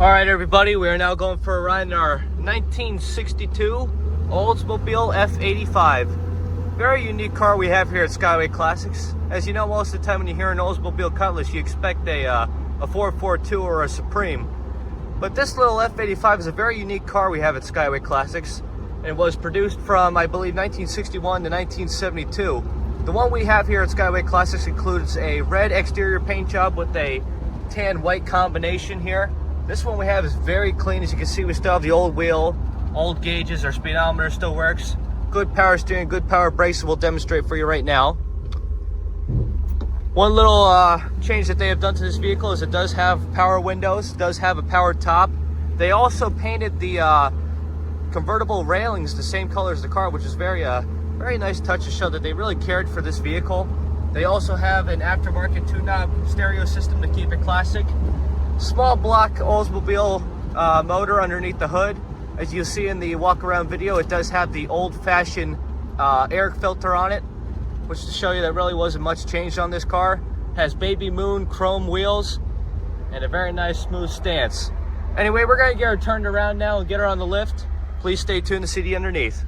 All right, everybody, we are now going for a ride in our 1962 Oldsmobile F-85. Very unique car we have here at Skyway Classics. As you know, most of the time when you hear an Oldsmobile Cutlass, you expect a 442 or a Supreme. But this little F-85 is a very unique car we have at Skyway Classics. And it was produced from, I believe, 1961 to 1972. The one we have here at Skyway Classics includes a red exterior paint job with a tan white combination here. This one we have is very clean. As you can see, we still have the old wheel, old gauges, our speedometer still works. Good power steering, good power brakes, we'll demonstrate for you right now. One little change that they have done to this vehicle is it does have power windows, does have a power top. They also painted the convertible railings the same color as the car, which is very nice touch to show that they really cared for this vehicle. They also have an aftermarket two-knob stereo system to keep it classic. Small block Oldsmobile motor underneath the hood. As you'll see in the walk around video, it does have the old-fashioned air filter on it, which to show you that really wasn't much changed on this car. Has baby moon chrome wheels and a very nice smooth stance. Anyway, we're gonna get her turned around now and get her on the lift. Please stay tuned to see the underneath.